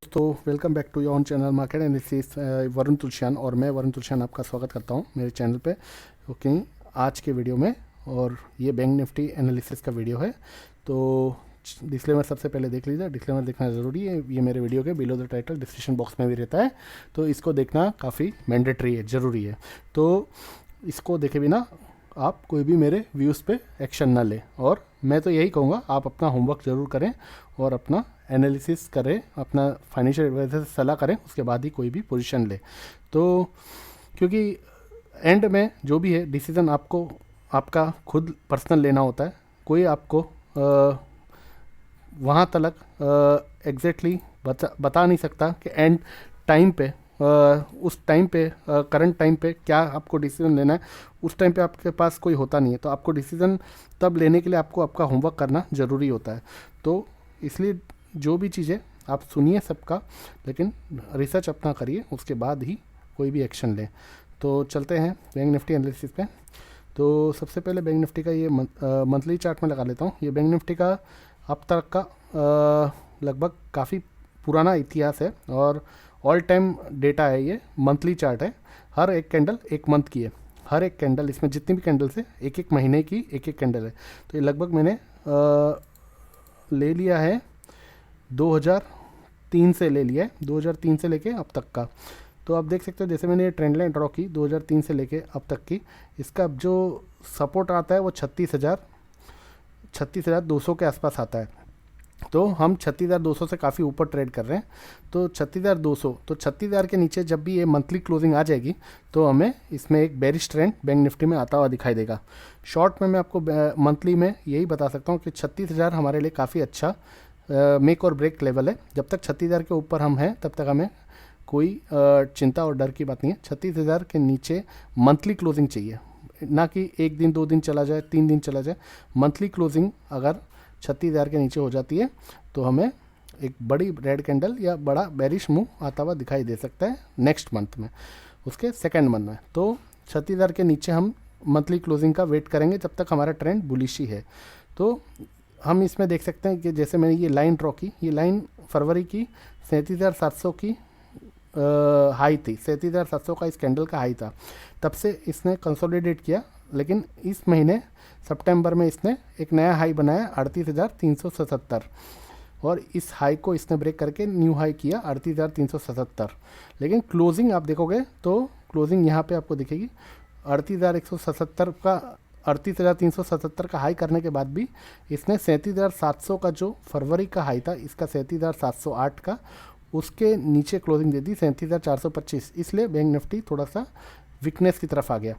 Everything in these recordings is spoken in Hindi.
दोस्तों, welcome back to your own channel market analysis. Varun Tulsian और मैं वरुण तुलसियान आपका स्वागत करता हूं मेरे चैनल पे। ओके, आज के वीडियो में और ये बैंक निफ्टी एनालिसिस का वीडियो है। तो डिस्क्लेमर सबसे पहले देख लीजिए, डिस्क्लेमर देखना ज़रूरी है। ये मेरे वीडियो के below the title description box में भी रहता है, तो इसको देखना काफ़ी मैंडेटरी है, ज़रूरी है। तो इसको देखे बिना आप कोई भी मेरे व्यूज़ पे एक्शन ना लें, और मैं तो यही कहूँगा आप अपना होमवर्क ज़रूर करें और अपना एनालिसिस करें, अपना फाइनेंशियल एडवाइजर से सलाह करें, उसके बाद ही कोई भी पोजीशन ले। तो क्योंकि एंड में जो भी है डिसीज़न आपको आपका खुद पर्सनल लेना होता है। कोई आपको वहाँ तक एग्जैक्टली बता नहीं सकता कि एंड टाइम पे उस टाइम पे करंट टाइम पे क्या आपको डिसीजन लेना है। उस टाइम पे आपके पास कोई होता नहीं है, तो आपको डिसीजन तब लेने के लिए आपको आपका होमवर्क करना ज़रूरी होता है। तो इसलिए जो भी चीज़ें आप सुनिए सबका, लेकिन रिसर्च अपना करिए, उसके बाद ही कोई भी एक्शन लें। तो चलते हैं बैंक निफ्टी एनालिसिस पे। तो सबसे पहले बैंक निफ्टी का ये मंथली चार्ट में लगा लेता हूँ। ये बैंक निफ्टी का अब तक का लगभग काफ़ी पुराना इतिहास है और ऑल टाइम डेटा है। ये मंथली चार्ट है, हर एक कैंडल एक मंथ की है, हर एक कैंडल, इसमें जितनी भी कैंडल्स है एक एक महीने की एक एक कैंडल है। तो ये लगभग मैंने ले लिया है 2003 से ले लिया है, 2003 से लेके अब तक का। तो आप देख सकते हो, जैसे मैंने ये ट्रेंड लाइन ड्रॉ की 2003 से लेके अब तक की, इसका जो सपोर्ट आता है वो 36,200 के आसपास आता है। तो हम 36,200 से काफ़ी ऊपर ट्रेड कर रहे हैं। तो 36,200, तो 36,000 के नीचे जब भी ये मंथली क्लोजिंग आ जाएगी तो हमें इसमें एक बेरिश ट्रेंड बैंक निफ्टी में आता हुआ दिखाई देगा। शॉर्ट में मैं आपको मंथली में यही बता सकता हूँ कि 36,000 हमारे लिए काफ़ी अच्छा मेक और ब्रेक लेवल है। जब तक 36,000 के ऊपर हम हैं तब तक हमें कोई चिंता और डर की बात नहीं है। 36,000 के नीचे मंथली क्लोजिंग चाहिए, ना कि एक दिन 2 दिन चला जाए, 3 दिन चला जाए। मंथली क्लोजिंग अगर 36,000 के नीचे हो जाती है तो हमें एक बड़ी रेड कैंडल या बड़ा बेरिश मूव आता हुआ दिखाई दे सकता है नेक्स्ट मंथ में, उसके सेकेंड मंथ में। तो 36,000 के नीचे हम मंथली क्लोजिंग का वेट करेंगे जब तक हमारा ट्रेंड बुलिश ही है। तो हम इसमें देख सकते हैं कि जैसे मैंने ये लाइन ड्रॉ की, ये लाइन फरवरी की 37,700 की हाई थी, 37,700 का इस कैंडल का हाई था। तब से इसने कंसोलिडेट किया, लेकिन इस महीने सितंबर में इसने एक नया हाई बनाया 38,377, और इस हाई को इसने ब्रेक करके न्यू हाई किया 38,377। लेकिन क्लोजिंग आप देखोगे तो क्लोजिंग यहाँ पे आपको दिखेगी 38,177 का, 38,377 का हाई करने के बाद भी इसने 37,700 का जो फरवरी का हाई था, इसका 37,708 का, उसके नीचे क्लोजिंग दे दी 37,425। इसलिए बैंक निफ्टी थोड़ा सा वीकनेस की तरफ आ गया।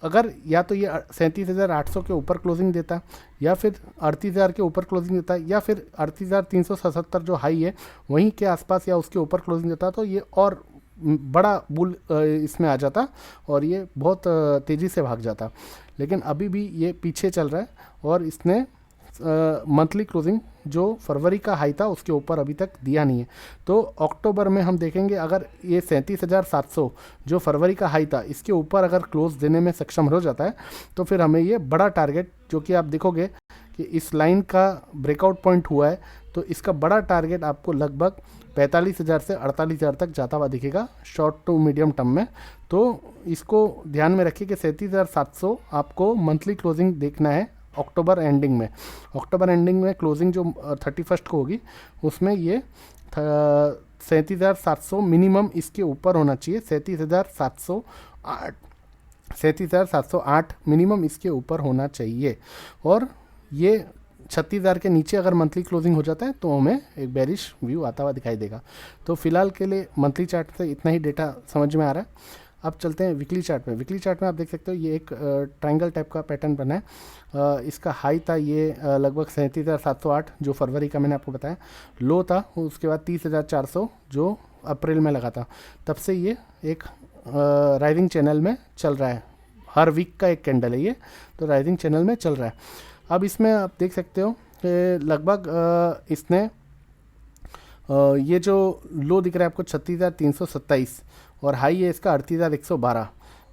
अगर या तो ये 37,800 के ऊपर क्लोजिंग देता, या फिर 38,000 के ऊपर क्लोजिंग देता, या फिर 38,377 जो हाई है वहीं के आसपास या उसके ऊपर क्लोजिंग देता, तो ये और बड़ा बुल इसमें आ जाता और ये बहुत तेज़ी से भाग जाता। लेकिन अभी भी ये पीछे चल रहा है और इसने मंथली क्लोजिंग जो फरवरी का हाई था उसके ऊपर अभी तक दिया नहीं है। तो अक्टूबर में हम देखेंगे, अगर ये 37,700 जो फरवरी का हाई था इसके ऊपर अगर क्लोज देने में सक्षम हो जाता है तो फिर हमें ये बड़ा टारगेट, जो कि आप देखोगे कि इस लाइन का ब्रेकआउट पॉइंट हुआ है, तो इसका बड़ा टारगेट आपको लगभग 45,000 से 48,000 तक जाता हुआ दिखेगा शॉर्ट टू मीडियम टर्म में। तो इसको ध्यान में रखिए कि 37,700 आपको मंथली क्लोजिंग देखना है अक्टूबर एंडिंग में। अक्टूबर एंडिंग में क्लोजिंग जो 31 को होगी उसमें ये 37,700 मिनिमम इसके ऊपर होना चाहिए। 37,708 मिनिमम इसके ऊपर होना चाहिए, और ये 36,000 के नीचे अगर मंथली क्लोजिंग हो जाता है तो हमें एक बेरिश व्यू आता हुआ दिखाई देगा। तो फिलहाल के लिए मंथली चार्ट से इतना ही डेटा समझ में आ रहा है। अब चलते हैं वीकली चार्ट में। वीकली चार्ट में आप देख सकते हो ये एक ट्रायंगल टाइप का पैटर्न बना है। इसका हाई था ये लगभग 37,708 जो फरवरी का मैंने आपको बताया, लो था उसके बाद 30,400 जो अप्रैल में लगा था। तब से ये एक राइजिंग चैनल में चल रहा है, हर वीक का एक कैंडल है ये, तो राइजिंग चैनल में चल रहा है। अब इसमें आप देख सकते हो कि लगभग इसने ये जो लो दिख रहा है आपको 36,327 और हाई है इसका 38,112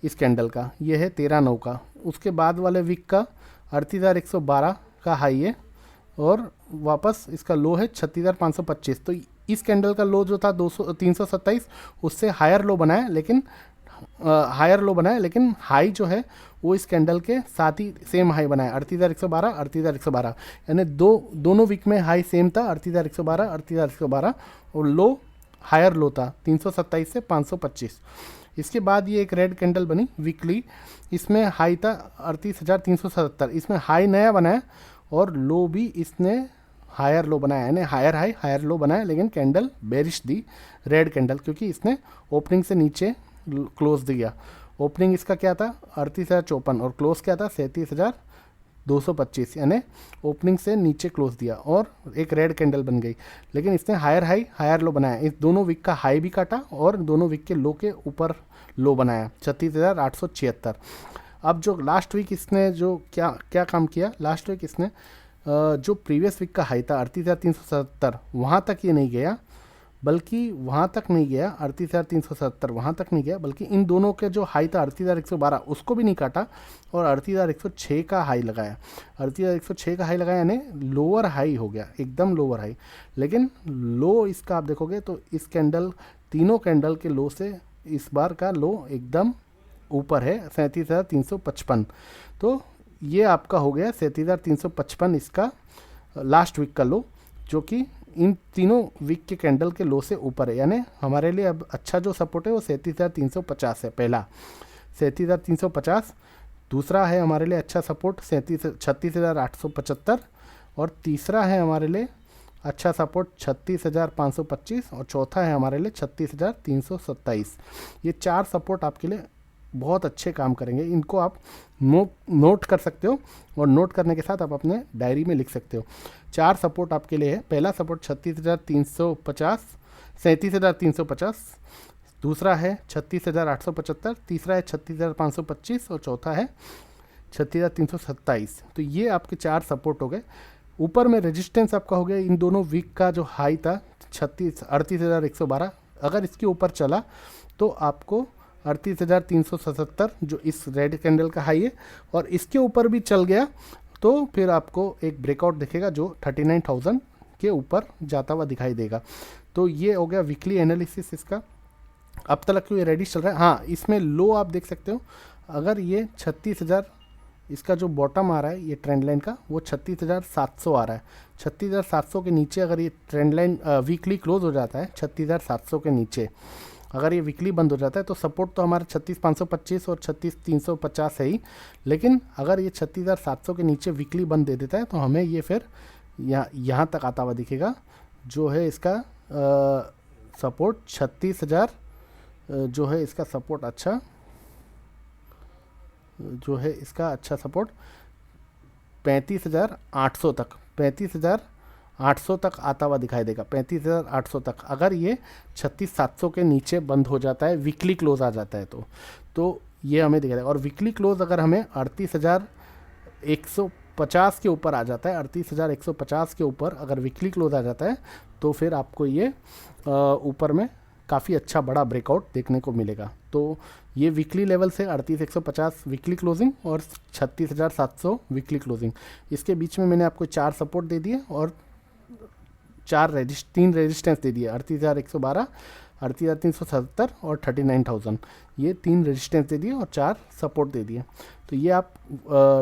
इस कैंडल का, ये है 13/9 का। उसके बाद वाले वीक का 38,112 का हाई है और वापस इसका लो है 36,525। तो इस कैंडल का लो जो था 327 उससे हायर लो बनाया, लेकिन हाई जो है वो इस कैंडल के साथ ही सेम हाई बनाया 38,112 38,112, यानी दोनों वीक में हाई सेम था 38,112 38,112, और लो हायर लो था 327 से 525। इसके बाद ये एक रेड कैंडल बनी वीकली, इसमें हाई था 38,377, इसमें हाई नया बनाया और लो भी इसने हायर लो बनाया, यानी हायर हाई हायर लो बनाया, लेकिन कैंडल बेरिश दी रेड कैंडल, क्योंकि इसने ओपनिंग से नीचे क्लोज दिया। ओपनिंग इसका क्या था 38,054 और क्लोज क्या था 37,225, यानी ओपनिंग से नीचे क्लोज दिया और एक रेड कैंडल बन गई। लेकिन इसने हायर हाई हायर लो बनाया, इस दोनों वीक का हाई भी काटा और दोनों वीक के लो के ऊपर लो बनाया 36,876। अब जो लास्ट वीक इसने जो क्या काम किया, लास्ट वीक इसने जो प्रीवियस वीक का हाई था 38,377 वहाँ तक ये नहीं गया, बल्कि वहाँ तक नहीं गया 38,377 वहाँ तक नहीं गया, बल्कि इन दोनों के जो हाई था 38,112 उसको भी नहीं काटा और 38,106 का हाई लगाया। 38,106 का हाई लगाया यानी लोअर हाई हो गया, एकदम लोअर हाई। लेकिन लो इसका आप देखोगे तो इस कैंडल तीनों कैंडल के लो से इस बार का लो एकदम ऊपर है 37,355। तो ये आपका हो गया 37,355 इसका लास्ट वीक का लो, जो कि इन तीनों वीक के कैंडल के लो से ऊपर है। यानी हमारे लिए अब अच्छा जो सपोर्ट है वो 37,350 है, पहला 37,350। दूसरा है हमारे लिए अच्छा सपोर्ट 36,875 और तीसरा है हमारे लिए अच्छा सपोर्ट 36,525 और चौथा है हमारे लिए 36,327। ये चार सपोर्ट आपके लिए बहुत अच्छे काम करेंगे, इनको आप नोट कर सकते हो और नोट करने के साथ आप अपने डायरी में लिख सकते हो। चार सपोर्ट आपके लिए है, पहला सपोर्ट 36,350 37,350, दूसरा है 36,875, तीसरा है 36,525 और चौथा है 36,327। तो ये आपके चार सपोर्ट हो गए। ऊपर में रेजिस्टेंस आपका हो गया इन दोनों वीक का जो हाई था 38,112, अगर इसके ऊपर चला तो आपको 38,377 जो इस रेड कैंडल का हाई है और इसके ऊपर भी चल गया तो फिर आपको एक ब्रेकआउट दिखेगा जो 39,000 के ऊपर जाता हुआ दिखाई देगा। तो ये हो गया वीकली एनालिसिस इसका। अब तक क्यों ये रेडिश चल रहा है, हाँ इसमें लो आप देख सकते हो, अगर ये 36,000 इसका जो बॉटम आ रहा है ये ट्रेंड लाइन का वो 36,700 आ रहा है। 36,700 के नीचे अगर ये ट्रेंड लाइन वीकली क्लोज हो जाता है 36,700 के नीचे, अगर ये वीकली बंद हो जाता है तो सपोर्ट तो हमारा 36,525 और 36,350 है ही, लेकिन अगर ये 36,700 के नीचे वीकली बंद दे देता है तो हमें ये फिर यहाँ तक आता हुआ दिखेगा, जो है इसका सपोर्ट 36,000 जो है इसका सपोर्ट अच्छा, जो है इसका अच्छा सपोर्ट 35,800 तक, 35,800 तक आता हुआ दिखाई देगा, 35,800 तक। अगर ये 36,700 के नीचे बंद हो जाता है, वीकली क्लोज आ जाता है तो ये हमें दिखाई देगा। और वीकली क्लोज अगर हमें 38,150 के ऊपर आ जाता है, 38,150 के ऊपर अगर वीकली क्लोज आ जाता है तो फिर आपको ये ऊपर में काफ़ी अच्छा बड़ा ब्रेकआउट देखने को मिलेगा। तो ये वीकली लेवल से 38,150 वीकली क्लोजिंग और 36,700 वीकली क्लोजिंग, इसके बीच में मैंने आपको चार सपोर्ट दे दिए और तीन रेजिस्टेंस दे दिए, 38,112, 38,377 और 39,000। ये तीन रेजिस्टेंस दे दिए और चार सपोर्ट दे दिए। तो ये आप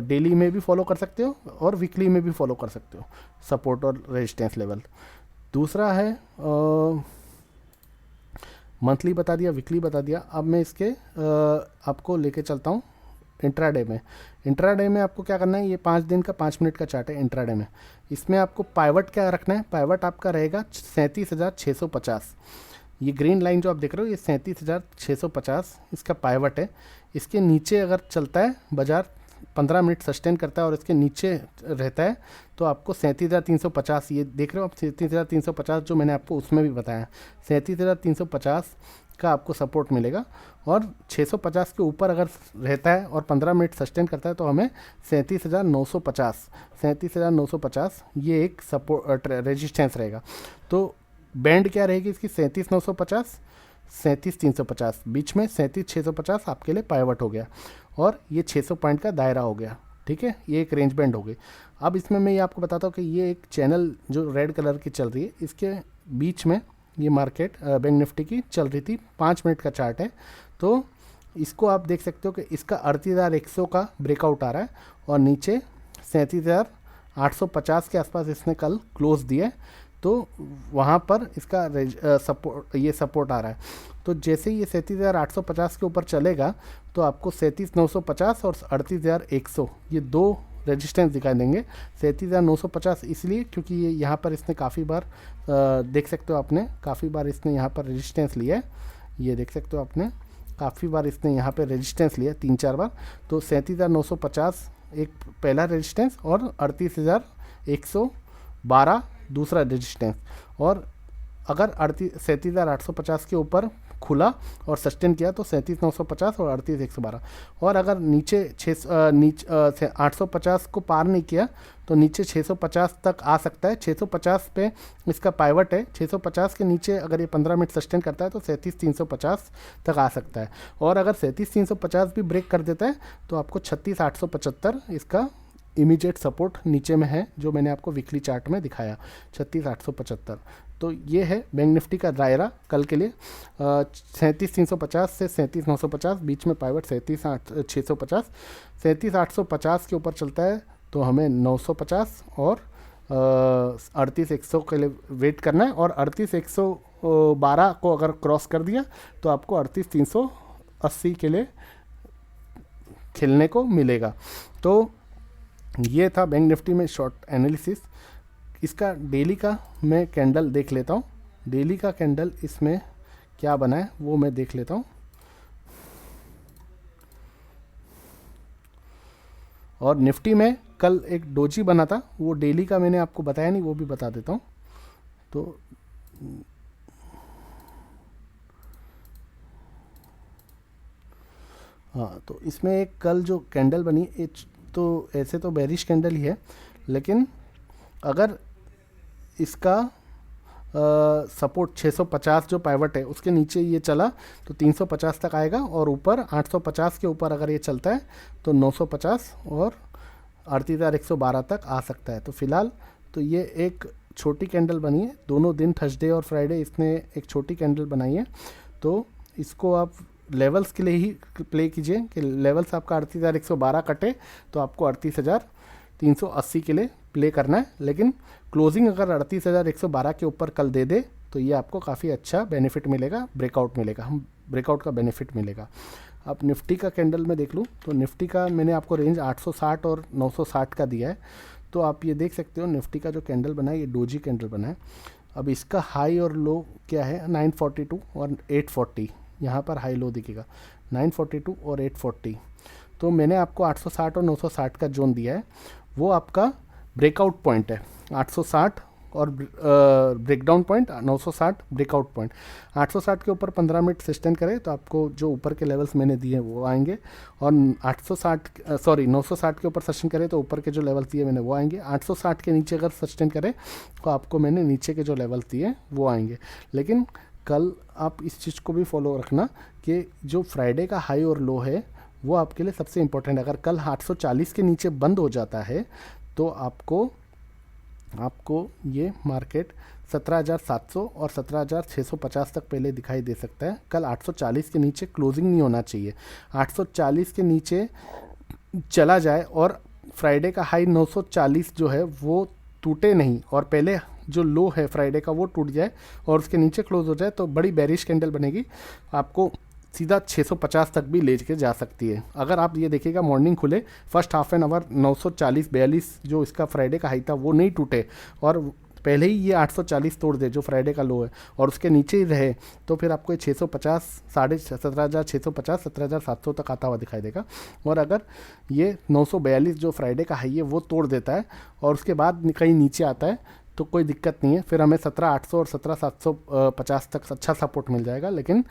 डेली में भी फॉलो कर सकते हो और वीकली में भी फॉलो कर सकते हो सपोर्ट और रेजिस्टेंस लेवल। दूसरा है मंथली बता दिया, वीकली बता दिया। अब मैं इसके आपको लेके चलता हूँ इंट्राडे में। इंट्राडे में आपको क्या करना है, ये 5 दिन का 5 मिनट का चार्ट है इंट्राडे में। इसमें आपको पाइवट क्या रखना है, पाइवट आपका रहेगा 37,650। ये ग्रीन लाइन जो आप देख रहे हो ये 37,650 इसका पाइवट है। इसके नीचे अगर चलता है बाजार 15 मिनट सस्टेन करता है और इसके नीचे रहता है तो आपको 37,350, ये देख रहे हो आप 37,350 जो मैंने आपको उसमें भी बताया, 37,350 का आपको सपोर्ट मिलेगा। और 650 के ऊपर अगर रहता है और 15 मिनट सस्टेन करता है तो हमें 37,950 ये एक सपोर्ट रेजिस्टेंस रहेगा। तो बैंड क्या रहेगी इसकी 37,950 37,350, बीच में 37,650 आपके लिए पाइवट हो गया और ये 600 पॉइंट का दायरा हो गया। ठीक है, ये एक रेंज बैंड हो गई। अब इसमें मैं ये आपको बताता हूँ कि ये एक चैनल जो रेड कलर की चल रही है इसके बीच में ये मार्केट बैंक निफ्टी की चल रही थी, 5 मिनट का चार्ट है। तो इसको आप देख सकते हो कि इसका 38,100 का ब्रेकआउट आ रहा है और नीचे 37,850 के आसपास इसने कल क्लोज दिया, तो वहाँ पर इसका सपोर्ट आ रहा है। तो जैसे ही ये 37,850 के ऊपर चलेगा तो आपको 37,950 और 38,100 ये दो रेजिस्टेंस दिखाई देंगे। 37,950 इसलिए क्योंकि ये यहाँ पर इसने काफ़ी बार देख सकते हो आपने, काफ़ी बार इसने यहाँ पर रेजिस्टेंस लिया है, ये देख सकते हो आपने, काफ़ी बार इसने यहाँ पे रेजिस्टेंस लिया 3-4 बार। तो 37,950 एक पहला रेजिस्टेंस और 38,112 दूसरा रेजिस्टेंस। और अगर 37,850 के ऊपर खुला और सस्टेन किया तो 37,950 और 38,112। और अगर नीचे 850 को पार नहीं किया तो नीचे 650 तक आ सकता है। 650 पे इसका पाइवट है, 650 के नीचे अगर ये 15 मिनट सस्टेन करता है तो 37,350 तक आ सकता है। और अगर 37,350 भी ब्रेक कर देता है तो आपको 36,875 इसका इमीडिएट सपोर्ट नीचे में है, जो मैंने आपको वीकली चार्ट में दिखाया 36,875। तो ये है बैंक निफ्टी का दायरा कल के लिए। 37,350 से 37,950 बीच में पाइवट 37,650। 37,850 के ऊपर चलता है तो हमें 950 और 38,100 के लिए वेट करना है। और 38,112 को अगर क्रॉस कर दिया तो आपको 38,380 के लिए खेलने को मिलेगा। तो ये था बैंक निफ्टी में शॉर्ट एनालिसिस। इसका डेली का मैं कैंडल देख लेता हूँ, डेली का कैंडल इसमें क्या बना है वो मैं देख लेता हूँ। और निफ्टी में कल एक डोजी बना था, वो डेली का मैंने आपको बताया नहीं, वो भी बता देता हूँ। तो हाँ, तो इसमें एक कल जो कैंडल बनी तो ऐसे तो बेरिश कैंडल ही है, लेकिन अगर इसका सपोर्ट 650 जो पाइवट है उसके नीचे ये चला तो 350 तक आएगा। और ऊपर 850 के ऊपर अगर ये चलता है तो 950 और 38,112 तक आ सकता है। तो फिलहाल तो ये एक छोटी कैंडल बनी है, दोनों दिन थर्सडे और फ्राइडे इसने एक छोटी कैंडल बनाई है। तो इसको आप लेवल्स के लिए ही प्ले कीजिए कि लेवल्स आपका 38,112 कटे तो आपको 38,380 के लिए प्ले करना है। लेकिन क्लोजिंग अगर 38,112 के ऊपर कल दे दे तो ये आपको काफ़ी अच्छा बेनिफिट मिलेगा, ब्रेकआउट मिलेगा, हम ब्रेकआउट का बेनिफिट मिलेगा। अब निफ्टी का कैंडल में देख लूँ तो निफ्टी का मैंने आपको रेंज 860 और 960 का दिया है। तो आप ये देख सकते हो निफ्टी का जो कैंडल बना है ये डोजी कैंडल बना है। अब इसका हाई और लो क्या है, 942 और 840, यहाँ पर हाई लो दिखेगा 942 और 840। तो मैंने आपको 860 और 960 का जोन दिया है, वो आपका ब्रेकआउट पॉइंट है। 860 और ब्रेकडाउन पॉइंट 960 ब्रेकआउट पॉइंट। 860 के ऊपर 15 मिनट सस्टेन करें तो आपको जो ऊपर के लेवल्स मैंने दिए हैं वो आएंगे। और 960 के ऊपर सस्टेन करें तो ऊपर के जो लेवल्स दिए मैंने वो आएंगे। 860 के नीचे अगर सस्टेन करें तो आपको मैंने नीचे के जो लेवल्स दिए वो आएंगे। लेकिन कल आप इस चीज़ को भी फॉलो रखना कि जो फ्राइडे का हाई और लो है वो आपके लिए सबसे इम्पोर्टेंट है। अगर कल 840 के नीचे बंद हो जाता है तो आपको ये मार्केट 17,700 और 17,650 तक पहले दिखाई दे सकता है। कल 840 के नीचे क्लोजिंग नहीं होना चाहिए। 840 के नीचे चला जाए और फ्राइडे का हाई 940 जो है वो टूटे नहीं और पहले जो लो है फ्राइडे का वो टूट जाए और उसके नीचे क्लोज हो जाए तो बड़ी बेरिश कैंडल बनेगी, आपको सीधा 650 तक भी ले के जा सकती है। अगर आप ये देखिएगा मॉर्निंग खुले फर्स्ट हाफ एन आवर 940-42 जो इसका फ्राइडे का हाई था वो नहीं टूटे और पहले ही ये 840 तोड़ दे जो फ्राइडे का लो है और उसके नीचे ही रहे तो फिर आपको ये 650 17,650 17,700 तक आता हुआ दिखाई देगा। और अगर ये 942 जो फ्राइडे का हाई है वो तोड़ देता है और उसके बाद कहीं नीचे आता है तो कोई दिक्कत नहीं है, फिर हमें 17,800 और 17,750 तक अच्छा सपोर्ट मिल जाएगा। लेकिन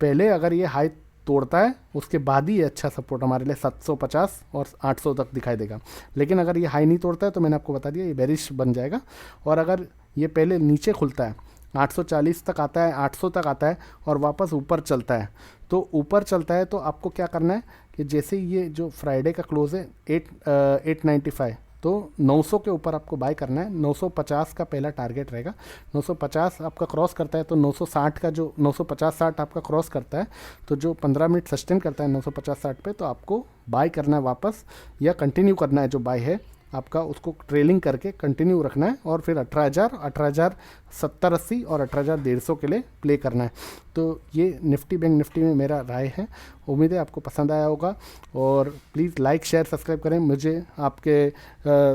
पहले अगर ये हाई तोड़ता है उसके बाद ही ये अच्छा सपोर्ट हमारे लिए 750 और 800 तक दिखाई देगा। लेकिन अगर ये हाई नहीं तोड़ता है तो मैंने आपको बता दिया ये बेरिश बन जाएगा। और अगर ये पहले नीचे खुलता है 840 तक आता है 800 तक आता है और वापस ऊपर चलता है तो ऊपर चलता है तो आपको क्या करना है कि जैसे ये जो फ्राइडे का क्लोज है 895 तो 900 के ऊपर आपको बाय करना है। 950 का पहला टारगेट रहेगा। 950 आपका क्रॉस करता है तो 960 का जो 950-60 आपका क्रॉस करता है, तो जो 15 मिनट सस्टेन करता है 950-60 पे, तो आपको बाय करना है वापस, या कंटिन्यू करना है जो बाय है आपका, उसको ट्रेलिंग करके कंटिन्यू रखना है, और फिर 18,000, 18,000 70-80 और 18,150 के लिए प्ले करना है। तो ये निफ्टी बैंक निफ्टी में मेरा राय है। उम्मीद है आपको पसंद आया होगा, और प्लीज़ लाइक शेयर सब्सक्राइब करें। मुझे आपके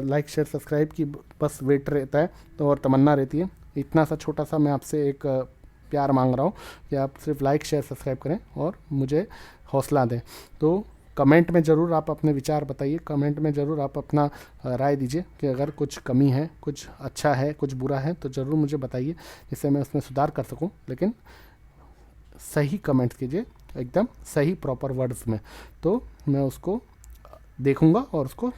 लाइक शेयर सब्सक्राइब की बस वेट रहता है, तो और तमन्ना रहती है। इतना सा छोटा सा मैं आपसे एक प्यार मांग रहा हूँ कि आप सिर्फ लाइक शेयर सब्सक्राइब करें और मुझे हौसला दें। तो कमेंट में ज़रूर आप अपने विचार बताइए, कमेंट में ज़रूर आप अपना राय दीजिए कि अगर कुछ कमी है, कुछ अच्छा है, कुछ बुरा है, तो ज़रूर मुझे बताइए जिससे मैं उसमें सुधार कर सकूं। लेकिन सही कमेंट्स कीजिए, एकदम सही प्रॉपर वर्ड्स में, तो मैं उसको देखूंगा और उसको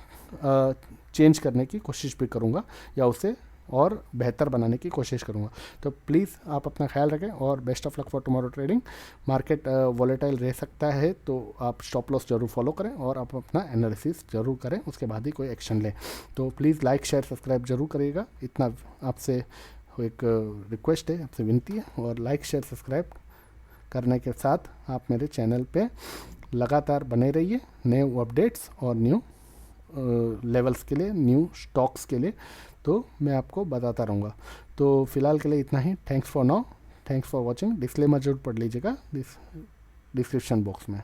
चेंज करने की कोशिश भी करूंगा, या उसे और बेहतर बनाने की कोशिश करूंगा। तो प्लीज़ आप अपना ख्याल रखें, और best of luck for tomorrow trading. Market volatile रह सकता है, तो आप स्टॉप लॉस जरूर फॉलो करें, और आप अपना एनालिसिस जरूर करें, उसके बाद ही कोई एक्शन लें। तो प्लीज़ लाइक शेयर सब्सक्राइब जरूर करिएगा, इतना आपसे एक रिक्वेस्ट है, आपसे विनती है। और लाइक शेयर सब्सक्राइब करने के साथ आप मेरे चैनल पे लगातार बने रहिए, नए अपडेट्स और न्यू लेवल्स के लिए, न्यू स्टॉक्स के लिए, तो मैं आपको बताता रहूँगा। तो फिलहाल के लिए इतना ही। Thanks for now, thanks for watching. Disclaimer जरूर पढ़ लीजिएगा डिस्क्रिप्शन बॉक्स में।